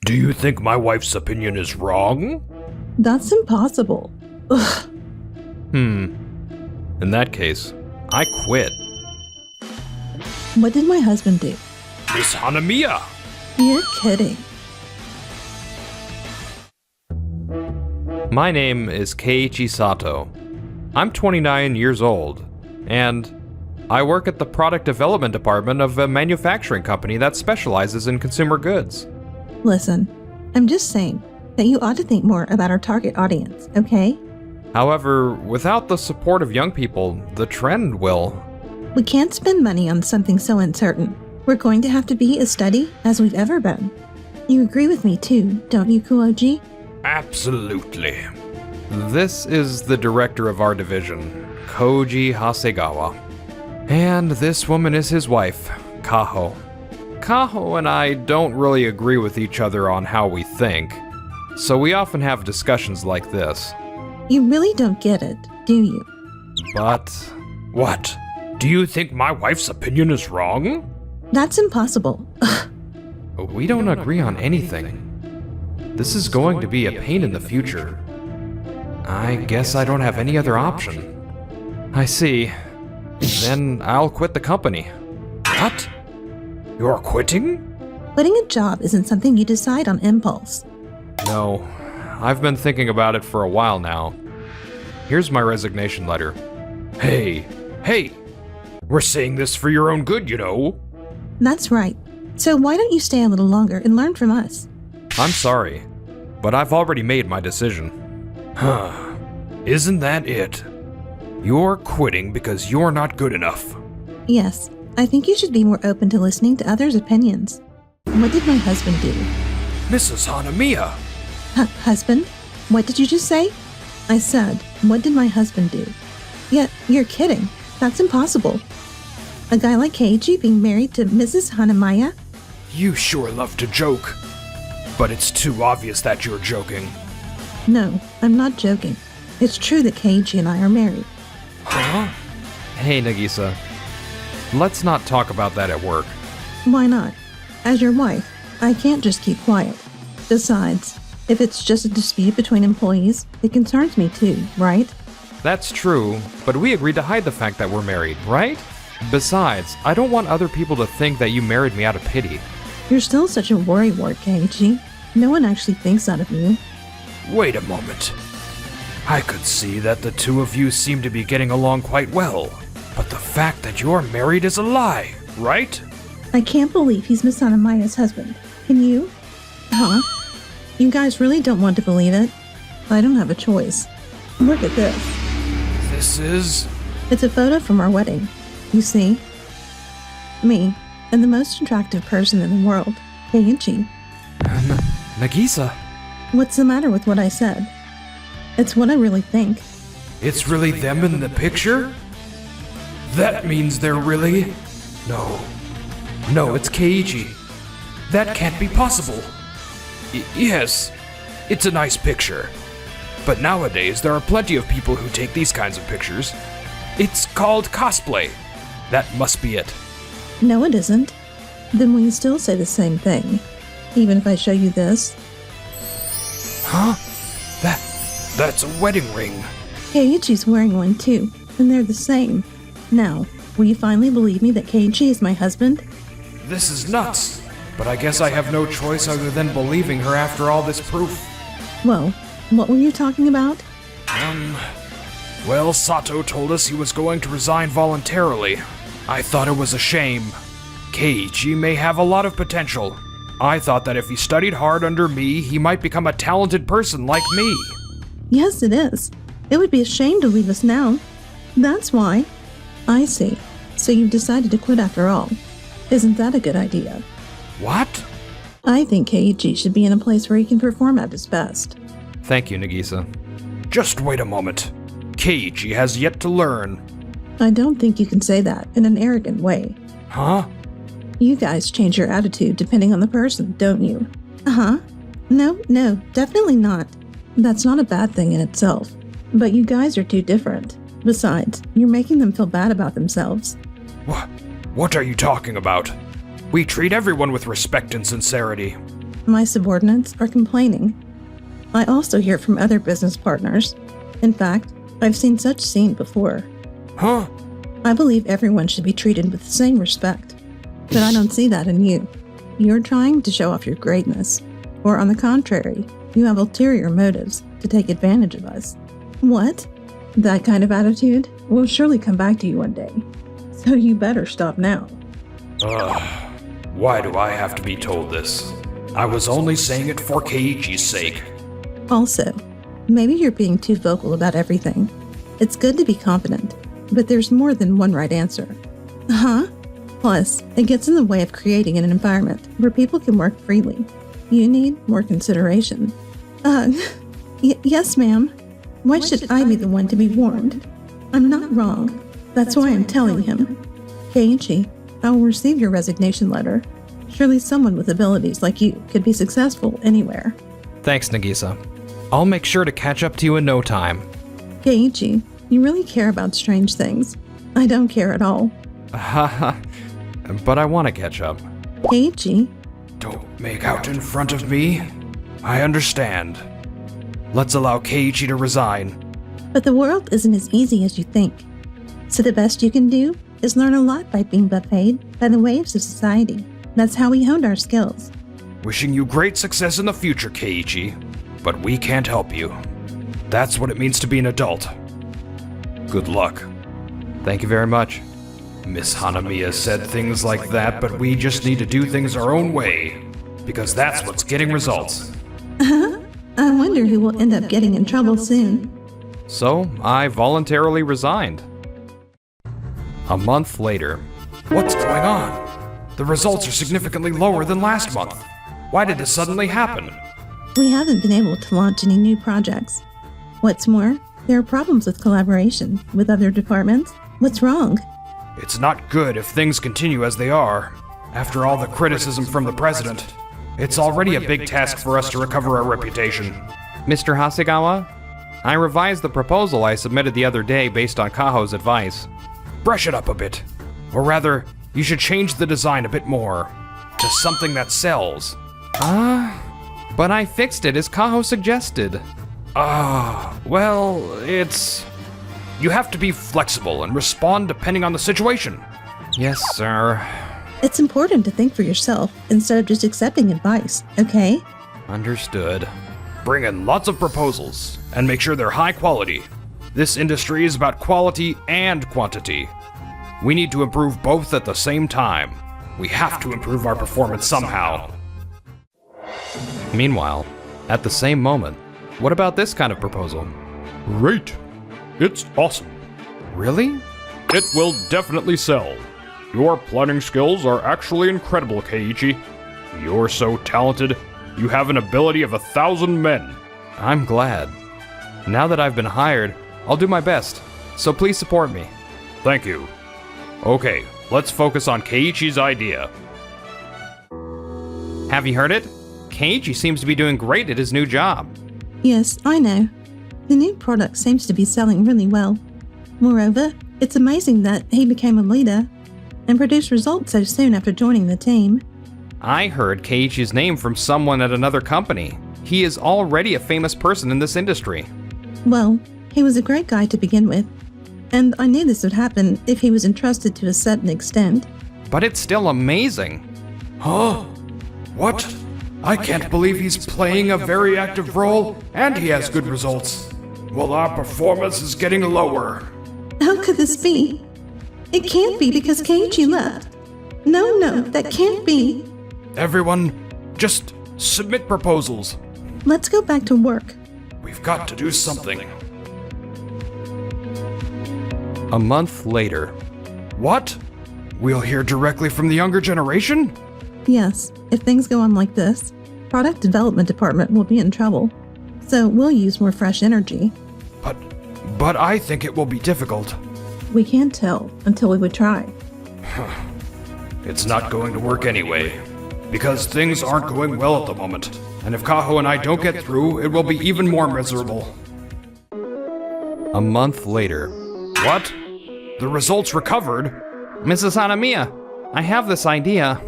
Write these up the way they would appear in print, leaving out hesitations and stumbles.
Do you think my wife's opinion is wrong? That's impossible. Ugh. In that case, I quit. What did my husband do? Miss Hanamiya! You're kidding. My name is Keiichi Sato. I'm 29 years old, and I work at the product development department of a manufacturing company that specializes in consumer goods. Listen, I'm just saying that you ought to think more about our target audience, okay? However, without the support of young people, the trend will. We can't spend money on something so uncertain. We're going to have to be as steady as we've ever been. You agree with me too, don't you, Kuoji? Absolutely. This is the director of our division, Koji Hasegawa. And this woman is his wife, Kaho. Kaho and I don't really agree with each other on how we think, so we often have discussions like this. You really don't get it, do you? But... What? Do you think my wife's opinion is wrong? That's impossible. We don't agree on anything. This is going to be a pain in the future. I guess I don't have any other option. I see. Then I'll quit the company. What? You're quitting? Quitting a job isn't something you decide on impulse. No, I've been thinking about it for a while now. Here's my resignation letter. Hey! We're saying this for your own good, you know. That's right. So why don't you stay a little longer and learn from us? I'm sorry, but I've already made my decision. Huh. Isn't that it? You're quitting because you're not good enough. Yes, I think you should be more open to listening to others' opinions. What did my husband do? Mrs. Hanamiya! Husband? What did you just say? I said, what did my husband do? Yeah, you're kidding. That's impossible. A guy like Keiichi being married to Mrs. Hanamiya? You sure love to joke. But it's too obvious that you're joking. No, I'm not joking. It's true that Keiichi and I are married. Huh? Hey, Nagisa. Let's not talk about that at work. Why not? As your wife, I can't just keep quiet. Besides, if it's just a dispute between employees, it concerns me too, right? That's true, but we agreed to hide the fact that we're married, right? Besides, I don't want other people to think that you married me out of pity. You're still such a worrywart, Keiichi. No one actually thinks that of you. Wait a moment. I could see that the two of you seem to be getting along quite well, but the fact that you're married is a lie, right? I can't believe he's Miss Hanamiya's husband. Can you? Huh? You guys really don't want to believe it? I don't have a choice. Look at this. This is... It's a photo from our wedding. You see? Me, and the most attractive person in the world, Keiichi. Nagisa. What's the matter with what I said? It's what I really think. It's really them in the picture? That means they're really... No, it's Keiichi. That can't be possible. Yes, it's a nice picture. But nowadays, there are plenty of people who take these kinds of pictures. It's called cosplay. That must be it. No, it isn't. Then we still say the same thing. Even if I show you this. Huh? That's a wedding ring. Keiichi's wearing one too, and they're the same. Now, will you finally believe me that Keiichi is my husband? This is nuts, but I guess I have no choice other than believing her after all this proof. Well, what were you talking about? Well, Sato told us he was going to resign voluntarily. I thought it was a shame. Keiichi may have a lot of potential. I thought that if he studied hard under me, he might become a talented person like me. Yes, it is. It would be a shame to leave us now. That's why. I see. So you've decided to quit after all. Isn't that a good idea? What? I think Keiichi should be in a place where he can perform at his best. Thank you, Nagisa. Just wait a moment. Keiichi has yet to learn. I don't think you can say that in an arrogant way. Huh? You guys change your attitude depending on the person, don't you? Uh-huh. No, definitely not. That's not a bad thing in itself. But you guys are too different. Besides, you're making them feel bad about themselves. What are you talking about? We treat everyone with respect and sincerity. My subordinates are complaining. I also hear from other business partners. In fact, I've seen such scene before. Huh? I believe everyone should be treated with the same respect. But I don't see that in you. You're trying to show off your greatness. Or on the contrary, you have ulterior motives to take advantage of us. What? That kind of attitude will surely come back to you one day. So you better stop now. Why do I have to be told this? I was only saying it for Keiichi's sake. Also, maybe you're being too vocal about everything. It's good to be confident, but there's more than one right answer. Huh? Plus, it gets in the way of creating an environment where people can work freely. You need more consideration. Yes, ma'am. Why should I be the one to be warned? I'm not wrong. That's why I'm telling him. Keiichi, I will receive your resignation letter. Surely someone with abilities like you could be successful anywhere. Thanks, Nagisa. I'll make sure to catch up to you in no time. Keiichi, you really care about strange things. I don't care at all. Haha. But I want to catch up. Keiichi, Don't make out in front of me. I understand. Let's allow Keiichi to resign. but the world isn't as easy as you think. So the best you can do is learn a lot by being buffeted by the waves of society. That's how we honed our skills. Wishing you great success in the future, Keiichi. But we can't help you. That's what it means to be an adult. Good luck. Thank you very much. Miss Hanamiya said things like that, but we just need to do things our own way. Because that's what's getting results. I wonder who will end up getting in trouble soon. So, I voluntarily resigned. A month later. What's going on? The results are significantly lower than last month. Why did this suddenly happen? We haven't been able to launch any new projects. What's more, there are problems with collaboration with other departments. What's wrong? It's not good if things continue as they are. After all the criticism from the president, it's already a big task for us to recover our reputation. Mr. Hasegawa, I revised the proposal I submitted the other day based on Kaho's advice. Brush it up a bit. Or rather, you should change the design a bit more. To something that sells. But I fixed it as Kaho suggested. Well, it's... You have to be flexible and respond depending on the situation. Yes, sir. It's important to think for yourself instead of just accepting advice, okay? Understood. Bring in lots of proposals and make sure they're high quality. This industry is about quality and quantity. We need to improve both at the same time. We have to improve our performance somehow. Meanwhile, at the same moment, what about this kind of proposal? Great. It's awesome. Really? It will definitely sell. Your planning skills are actually incredible, Keiichi. You're so talented. You have an ability of 1,000 men. I'm glad. Now that I've been hired, I'll do my best, so please support me. Thank you. Okay, let's focus on Keiichi's idea. Have you heard it? Keiichi seems to be doing great at his new job. Yes, I know. The new product seems to be selling really well. Moreover, it's amazing that he became a leader and produced results so soon after joining the team. I heard Keiichi's name from someone at another company. He is already a famous person in this industry. Well, he was a great guy to begin with, and I knew this would happen if he was entrusted to a certain extent. But it's still amazing. Huh? What? I can't believe he's playing a very active role and he has good results. Well, our performance is getting lower. How could this be? It can't be because Keiichi left. No, that can't be. Everyone, just submit proposals. Let's go back to work. We've got to do something. A month later. What? We'll hear directly from the younger generation? Yes, if things go on like this, product development department will be in trouble. So we'll use more fresh energy. But I think it will be difficult. We can't tell until we would try. It's not going to work anyway, because things aren't going well at the moment. And if Kaho and I don't get through, it will be even more miserable. A month later. What? The results recovered? Mrs. Hanamiya, I have this idea.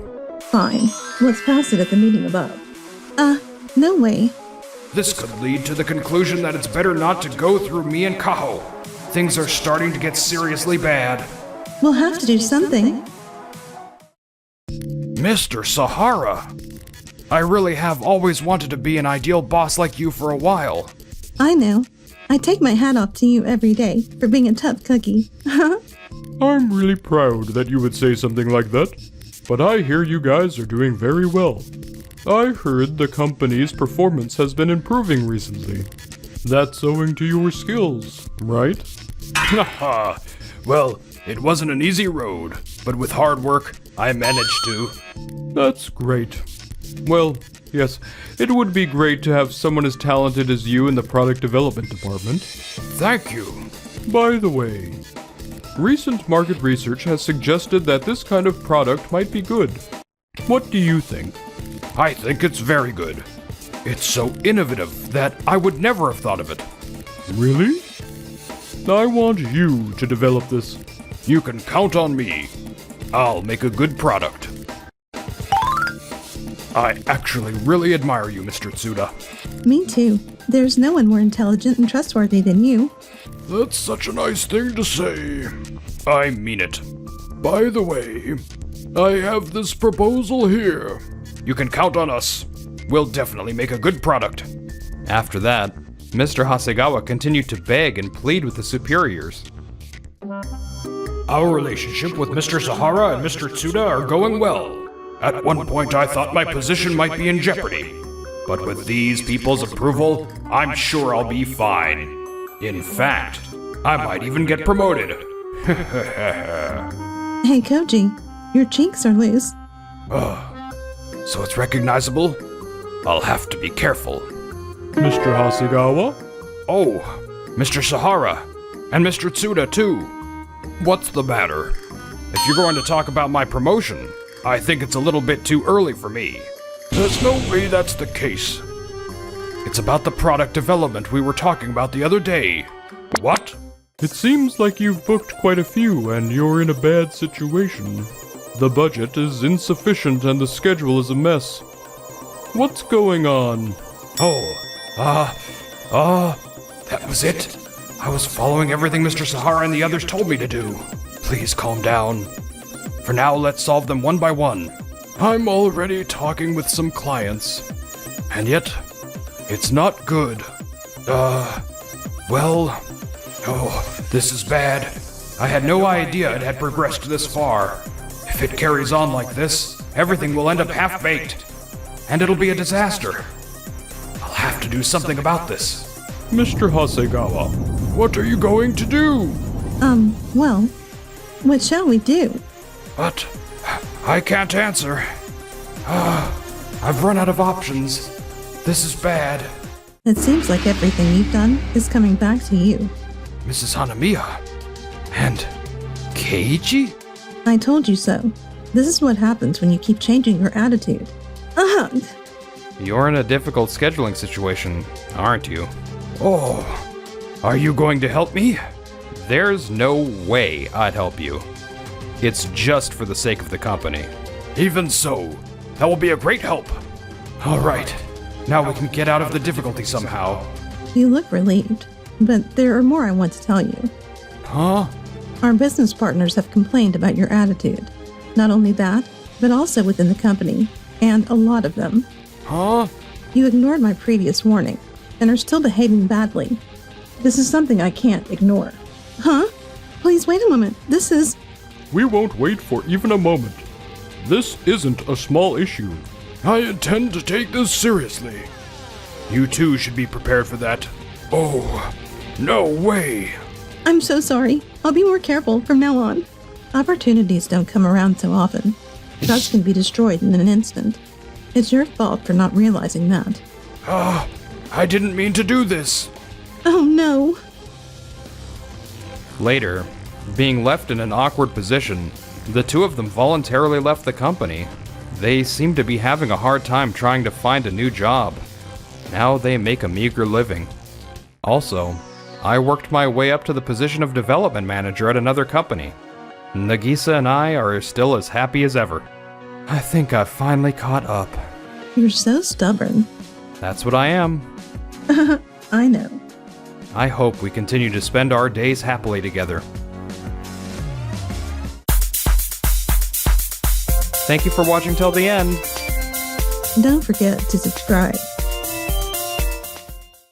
Fine, let's pass it at the meeting above. No way. This could lead to the conclusion that it's better not to go through me and Kaho. Things are starting to get seriously bad. We'll have to do something. Mr. Sahara, I really have always wanted to be an ideal boss like you for a while. I know. I take my hat off to you every day for being a tough cookie. I'm really proud that you would say something like that, but I hear you guys are doing very well. I heard the company's performance has been improving recently. That's owing to your skills, right? Haha. Well, it wasn't an easy road, but with hard work, I managed to. That's great. Well, yes, it would be great to have someone as talented as you in the product development department. Thank you. By the way, recent market research has suggested that this kind of product might be good. What do you think? I think it's very good. It's so innovative that I would never have thought of it. Really? I want you to develop this. You can count on me. I'll make a good product. I actually really admire you, Mr. Tsuda. Me too. There's no one more intelligent and trustworthy than you. That's such a nice thing to say. I mean it. By the way, I have this proposal here. You can count on us. We'll definitely make a good product. After that, Mr. Hasegawa continued to beg and plead with the superiors. Our relationship with Mr. Sahara and Mr. Tsuda are going well. At one point I thought my position might be in jeopardy. But with these people's approval, I'm sure I'll be fine. In fact, I might even get promoted. Hey, Koji, your cheeks are loose. So it's recognizable? I'll have to be careful. Mr. Hasegawa? Oh, Mr. Sahara, and Mr. Tsuda too. What's the matter? If you're going to talk about my promotion, I think it's a little bit too early for me. There's no way that's the case. It's about the product development we were talking about the other day. What? It seems like you've booked quite a few and you're in a bad situation. The budget is insufficient and the schedule is a mess. What's going on? That was it? I was following everything Mr. Sahara and the others told me to do. Please calm down. For now, let's solve them one by one. I'm already talking with some clients. And yet, it's not good. This is bad. I had no idea it had progressed this far. If it carries on like this, everything will end up half-baked. And it'll be a disaster. I'll have to do something about this. Mr. Hasegawa, What are you going to do? Well, what shall we do? But I can't answer. I've run out of options. This is bad. It seems like everything you've done is coming back to you. Mrs. Hanamiya. And Keiichi? I told you so. This is what happens when you keep changing your attitude. Ugh! You're in a difficult scheduling situation, aren't you? Oh, are you going to help me? There's no way I'd help you. It's just for the sake of the company. Even so, that will be a great help. All right, now we can get out of the difficulty somehow. You look relieved, but there are more I want to tell you. Huh? Our business partners have complained about your attitude. Not only that, but also within the company, and a lot of them. Huh? You ignored my previous warning, and are still behaving badly. This is something I can't ignore. Huh? Please wait a moment. This is... we won't wait for even a moment. This isn't a small issue. I intend to take this seriously. You too should be prepared for that. Oh, no way. I'm so sorry. I'll be more careful from now on. Opportunities don't come around so often. Trust can be destroyed in an instant. It's your fault for not realizing that. I didn't mean to do this. Oh no! Later, being left in an awkward position, the two of them voluntarily left the company. They seem to be having a hard time trying to find a new job. Now they make a meager living. Also, I worked my way up to the position of development manager at another company. Nagisa and I are still as happy as ever. I think I've finally caught up. You're so stubborn. That's what I am. I know. I hope we continue to spend our days happily together. Thank you for watching till the end. Don't forget to subscribe.